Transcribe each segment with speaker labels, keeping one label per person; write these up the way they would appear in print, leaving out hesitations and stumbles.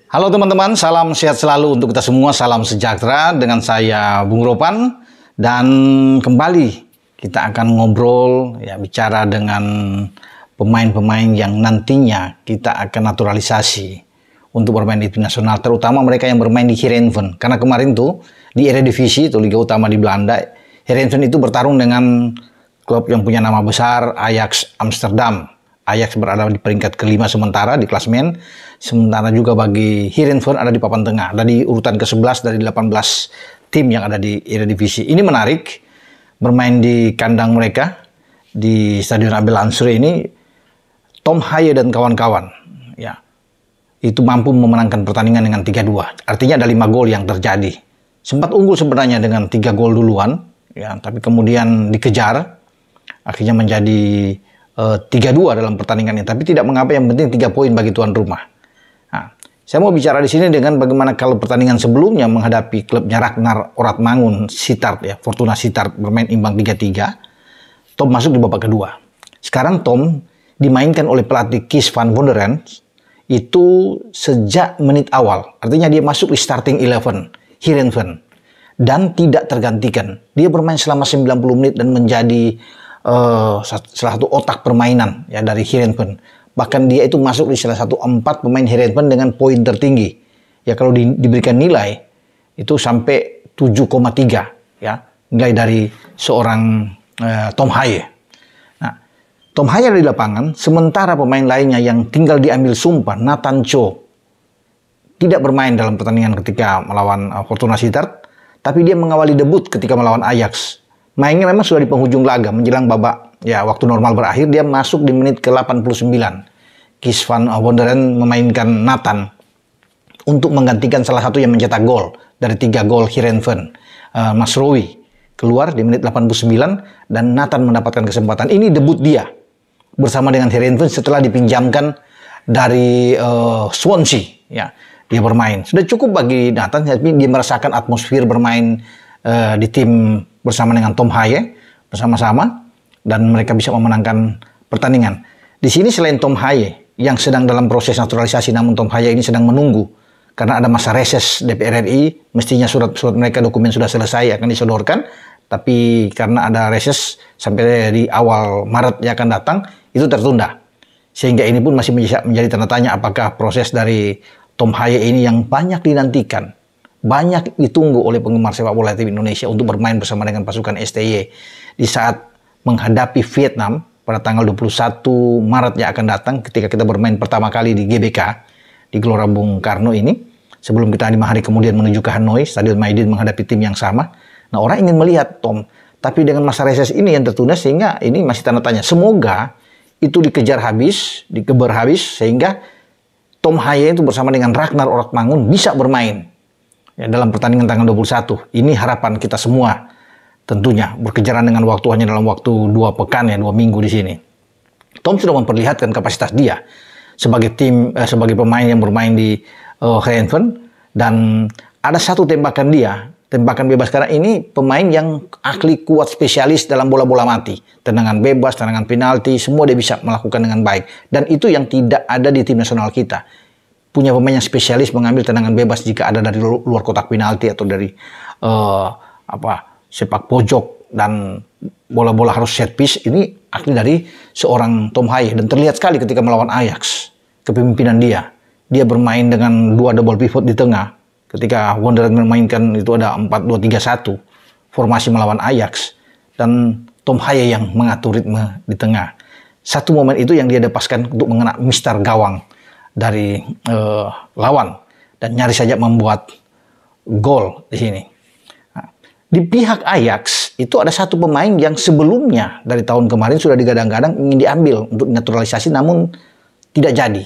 Speaker 1: Halo teman-teman, salam sehat selalu untuk kita semua, salam sejahtera dengan saya Bung Ropan. Dan kembali kita akan ngobrol, ya, bicara dengan pemain-pemain yang nantinya kita akan naturalisasi untuk bermain di tim nasional, terutama mereka yang bermain di Heerenveen. Karena kemarin tuh di Eredivisie, itu Liga Utama di Belanda, Heerenveen itu bertarung dengan klub yang punya nama besar, Ajax Amsterdam. Ajax berada di peringkat kelima sementara di klasemen, sementara juga bagi Heerenveen ada di papan tengah, ada di urutan ke-11 dari 18 tim yang ada di Eredivisie. Ini menarik, bermain di kandang mereka, di Stadion Abel Ansur ini, Tom Haye dan kawan-kawan, ya, itu mampu memenangkan pertandingan dengan 3-2. Artinya ada 5 gol yang terjadi. Sempat unggul sebenarnya dengan 3 gol duluan, ya, tapi kemudian dikejar, akhirnya menjadi 3-2 dalam pertandingan ini, tapi tidak mengapa, yang penting 3 poin bagi tuan rumah. Nah, saya mau bicara di sini dengan bagaimana kalau pertandingan sebelumnya menghadapi klubnya Ragnar Oratmangun Sittard, ya, Fortuna Sittard, bermain imbang 3-3. Tom masuk di babak kedua. Sekarang Tom dimainkan oleh pelatih Kees van Wonderen itu sejak menit awal. Artinya dia masuk di starting 11 Heerenveen dan tidak tergantikan. Dia bermain selama 90 menit dan menjadi salah satu otak permainan, ya, dari Heerenveen. Bahkan dia itu masuk di salah satu 4 pemain Heerenveen dengan poin tertinggi. Ya, kalau diberikan nilai itu sampai 7,3, ya, nilai dari seorang Tom Haye. Nah, Tom Haye ada di lapangan, sementara pemain lainnya yang tinggal diambil sumpah, Nathan Cho, tidak bermain dalam pertandingan ketika melawan Fortuna Sittard, tapi dia mengawali debut ketika melawan Ajax. Mainnya memang sudah di penghujung laga, menjelang babak, ya, waktu normal berakhir, dia masuk di menit ke-89. Kees van Wonderen memainkan Nathan untuk menggantikan salah satu yang mencetak gol dari 3 gol Heerenveen. Masraoui keluar di menit 89 dan Nathan mendapatkan kesempatan. Ini debut dia bersama dengan Heerenveen setelah dipinjamkan dari Swansea, ya. Dia bermain. Sudah cukup bagi Nathan, tapi dia merasakan atmosfer bermain di tim bersama dengan Tom Haye bersama-sama, dan mereka bisa memenangkan pertandingan. Di sini selain Tom Haye yang sedang dalam proses naturalisasi, namun Tom Haye ini sedang menunggu karena ada masa reses DPR RI, mestinya surat-surat mereka, dokumen sudah selesai akan disodorkan, tapi karena ada reses sampai di awal Maret yang akan datang, itu tertunda. Sehingga ini pun masih menjadi tanda tanya apakah proses dari Tom Haye ini yang banyak dinantikan, banyak ditunggu oleh penggemar sepak bola tim Indonesia untuk bermain bersama dengan pasukan STY di saat menghadapi Vietnam pada tanggal 21 Maret yang akan datang, ketika kita bermain pertama kali di GBK di Gelora Bung Karno ini, sebelum kita 5 hari kemudian menuju ke Hanoi, Stadion Maidin, menghadapi tim yang sama. Nah, orang ingin melihat Tom, tapi dengan masa reses ini yang tertunda, sehingga ini masih tanda tanya. Semoga itu dikejar habis, dikeber habis, sehingga Tom Haye itu bersama dengan Ragnar Oratmangun bisa bermain, ya, dalam pertandingan tanggal 21. Ini harapan kita semua, tentunya berkejaran dengan waktu hanya dalam waktu 2 pekan, ya, 2 minggu di sini. Tom sudah memperlihatkan kapasitas dia sebagai sebagai pemain yang bermain di Heerenveen, dan ada satu tembakan dia, tembakan bebas, karena ini pemain yang ahli, kuat, spesialis dalam bola-bola mati, tendangan bebas, tendangan penalti, semua dia bisa melakukan dengan baik, dan itu yang tidak ada di tim nasional kita. Punya pemain yang spesialis mengambil tendangan bebas jika ada dari luar kotak penalti atau dari sepak pojok, dan bola-bola harus set piece. Ini ahli dari seorang Tom Haye, dan terlihat sekali ketika melawan Ajax, kepemimpinan dia bermain dengan 2 double pivot di tengah. Ketika Wonderen memainkan itu ada 4-2-3-1 formasi melawan Ajax, dan Tom Haye yang mengatur ritme di tengah. Satu momen itu yang dia lepaskan untuk mengena mistar gawang dari lawan, dan nyaris saja membuat gol di sini. Nah, di pihak Ajax itu ada satu pemain yang sebelumnya dari tahun kemarin sudah digadang-gadang ingin diambil untuk naturalisasi, namun tidak jadi.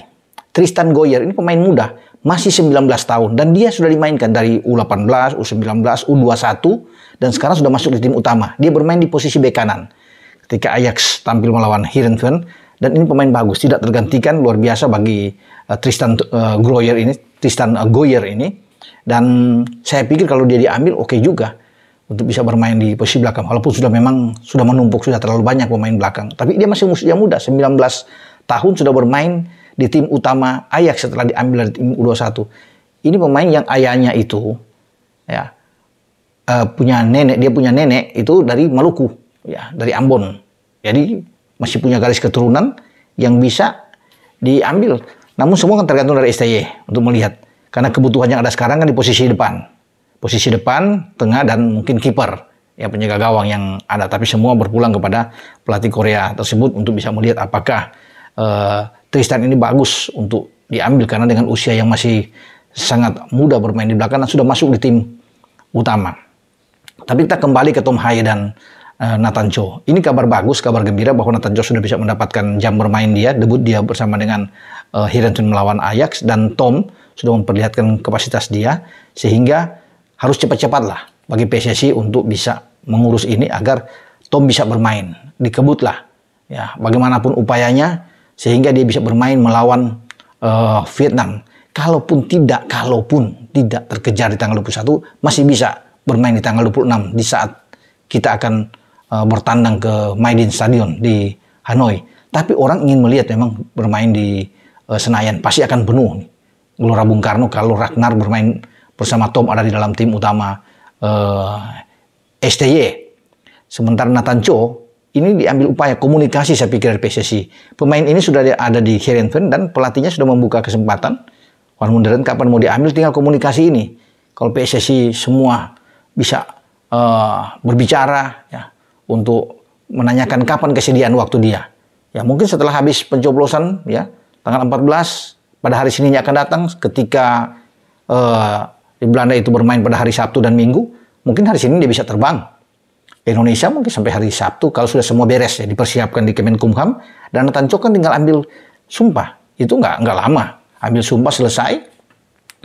Speaker 1: Tristan Goyer ini pemain muda, masih 19 tahun, dan dia sudah dimainkan dari U18, U19, U21, dan sekarang sudah masuk di tim utama. Dia bermain di posisi bek kanan ketika Ajax tampil melawan Heerenveen, dan ini pemain bagus, tidak tergantikan, luar biasa bagi Tristan Goyer ini. Dan saya pikir kalau dia diambil oke juga untuk bisa bermain di posisi belakang, walaupun sudah menumpuk, sudah terlalu banyak pemain belakang. Tapi dia masih usia muda, 19 tahun sudah bermain di tim utama Ajax setelah diambil dari tim U21. Ini pemain yang ayahnya itu ya punya nenek itu dari Maluku, ya, dari Ambon. Jadi masih punya garis keturunan yang bisa diambil. Namun semua kan tergantung dari STY untuk melihat. Karena kebutuhan yang ada sekarang kan di posisi depan. Posisi depan, tengah, dan mungkin kiper. Ya, penjaga gawang yang ada. Tapi semua berpulang kepada pelatih Korea tersebut untuk bisa melihat apakah Tristan ini bagus untuk diambil. Karena dengan usia yang masih sangat muda bermain di belakang dan sudah masuk di tim utama. Tapi kita kembali ke Tom Haye dan Nathan Cho. Ini kabar bagus, kabar gembira bahwa Nathan Cho sudah bisa mendapatkan jam bermain dia, debut dia bersama dengan Heerenveen melawan Ajax, dan Tom sudah memperlihatkan kapasitas dia, sehingga harus cepat-cepatlah bagi PSSI untuk bisa mengurus ini agar Tom bisa bermain. Dikebutlah ya bagaimanapun upayanya sehingga dia bisa bermain melawan Vietnam. Kalaupun tidak terkejar di tanggal 21, masih bisa bermain di tanggal 26 di saat kita akan bertandang ke Maidin Stadion di Hanoi. Tapi orang ingin melihat memang bermain di Senayan. Pasti akan penuh nih. Gelora Bung Karno kalau Ragnar bermain bersama Tom ada di dalam tim utama STY. Sementara Nathan Cho ini diambil upaya komunikasi saya pikir dari PSSI. Pemain ini sudah ada di Heerenveen dan pelatihnya sudah membuka kesempatan. Van Munderen kapan mau diambil tinggal komunikasi ini. Kalau PSSI semua bisa berbicara ya untuk menanyakan kapan kesediaan waktu dia. Ya mungkin setelah habis pencoblosan ya tanggal 14 pada hari Seninnya akan datang ketika di Belanda itu bermain pada hari Sabtu dan Minggu, mungkin hari Senin dia bisa terbang ke Indonesia mungkin sampai hari Sabtu kalau sudah semua beres ya dipersiapkan di Kemenkumham. Dan Nathan Cho kan tinggal ambil sumpah. Itu nggak lama. Ambil sumpah selesai,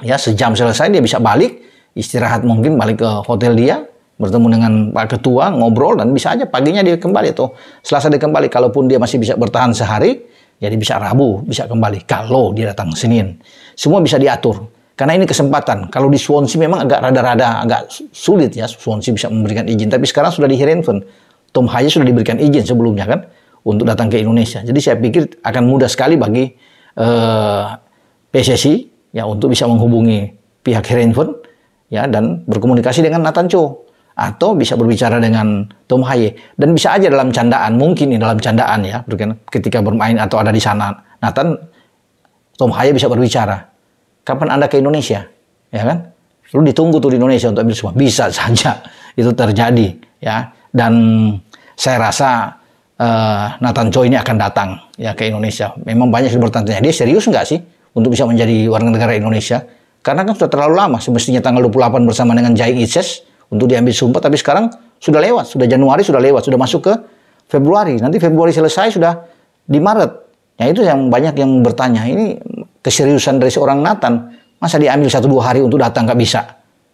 Speaker 1: ya sejam selesai dia bisa balik, istirahat mungkin balik ke hotel dia, bertemu dengan Pak Ketua, ngobrol, dan bisa aja paginya dia kembali atau Selasa dia kembali. Kalaupun dia masih bisa bertahan sehari, jadi bisa Rabu, bisa kembali. Kalau dia datang Senin, semua bisa diatur. Karena ini kesempatan. Kalau di Swansea memang agak sulit ya, Swansea bisa memberikan izin. Tapi sekarang sudah di Heerenveen, Tom Haye sudah diberikan izin sebelumnya kan, untuk datang ke Indonesia. Jadi saya pikir akan mudah sekali bagi PSSI ya untuk bisa menghubungi pihak Heerenveen ya dan berkomunikasi dengan Nathan Cho atau bisa berbicara dengan Tom Haye dan bisa aja dalam candaan, mungkin dalam candaan ya ketika bermain atau ada di sana Tom Haye bisa berbicara, kapan Anda ke Indonesia ya kan, lu ditunggu tuh di Indonesia untuk ambil semua, bisa saja itu terjadi ya. Dan saya rasa Nathan Cho ini akan datang ya ke Indonesia. Memang banyak yang bertanya, dia serius nggak sih untuk bisa menjadi warga negara Indonesia? Karena kan sudah terlalu lama, semestinya tanggal 28 bersama dengan Jae Itses untuk diambil sumpah, tapi sekarang sudah lewat, sudah Januari sudah lewat, sudah masuk ke Februari. Nanti Februari selesai sudah di Maret. Ya itu yang banyak yang bertanya, ini keseriusan dari seorang Nathan, masa diambil 1-2 hari untuk datang nggak bisa?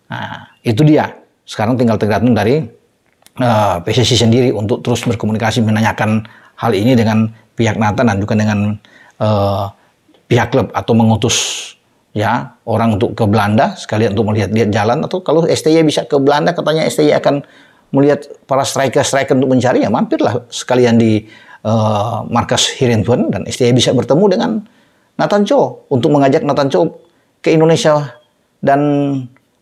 Speaker 1: Nah, itu dia. Sekarang tinggal tergantung dari PSSI sendiri untuk terus berkomunikasi menanyakan hal ini dengan pihak Nathan dan juga dengan pihak klub atau mengutus ya orang untuk ke Belanda sekalian untuk melihat jalan, atau kalau STY bisa ke Belanda katanya STY akan melihat para striker untuk mencari, ya mampirlah sekalian di markas Heerenveen dan STY bisa bertemu dengan Nathan Cho untuk mengajak Nathan Cho ke Indonesia dan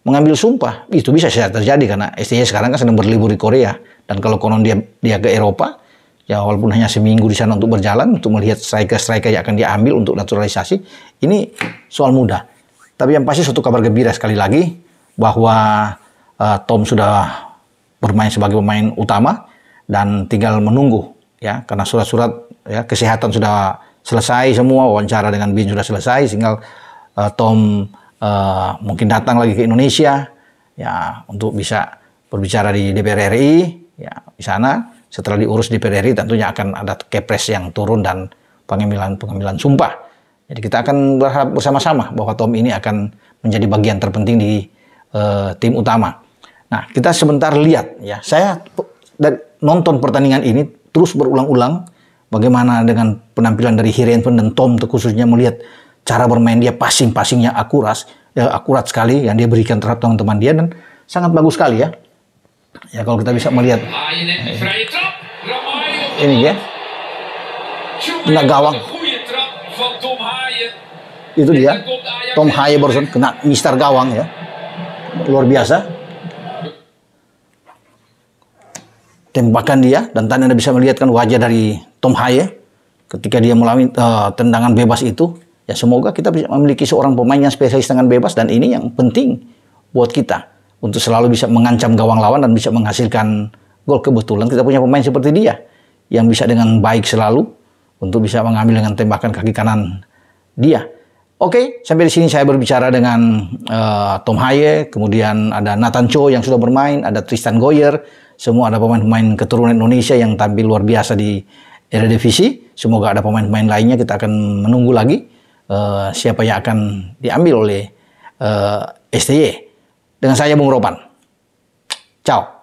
Speaker 1: mengambil sumpah. Itu bisa saja terjadi karena STY sekarang kan sedang berlibur di Korea, dan kalau konon dia ke Eropa ya walaupun hanya seminggu di sana untuk berjalan untuk melihat striker yang akan diambil untuk naturalisasi, ini soal mudah. Tapi yang pasti suatu kabar gembira sekali lagi bahwa Tom sudah bermain sebagai pemain utama dan tinggal menunggu ya, karena surat-surat ya kesehatan sudah selesai semua, wawancara dengan Bin sudah selesai, tinggal Tom mungkin datang lagi ke Indonesia ya untuk bisa berbicara di DPR RI ya di sana. Setelah diurus di DPR RI tentunya akan ada kepres yang turun dan pengambilan sumpah. Jadi kita akan berharap bersama-sama bahwa Tom ini akan menjadi bagian terpenting di tim utama. Nah, kita sebentar lihat ya. Saya nonton pertandingan ini terus berulang-ulang bagaimana dengan penampilan dari Heerenveen dan Tom khususnya, melihat cara bermain dia, passingnya akurat sekali yang dia berikan terhadap teman-teman dia, dan sangat bagus sekali ya. Ya kalau kita bisa melihat ini ya, tengah gawang Itu dia. Tom Haye barusan kena mister gawang ya. Luar biasa. Tembakan dia, dan tadi Anda bisa melihatkan wajah dari Tom Haye ketika dia melalui tendangan bebas itu. Ya semoga kita bisa memiliki seorang pemain yang spesialis tendangan bebas, dan ini yang penting buat kita untuk selalu bisa mengancam gawang lawan dan bisa menghasilkan gol. Kebetulan kita punya pemain seperti dia yang bisa dengan baik selalu untuk bisa mengambil dengan tembakan kaki kanan dia. Oke, sampai di sini saya berbicara dengan Tom Haye, kemudian ada Nathan Cho yang sudah bermain, ada Tristan Goyer, semua ada pemain-pemain keturunan Indonesia yang tampil luar biasa di Eredivisie. Semoga ada pemain-pemain lainnya, kita akan menunggu lagi siapa yang akan diambil oleh STY. Dengan saya Bung Ropan. Ciao.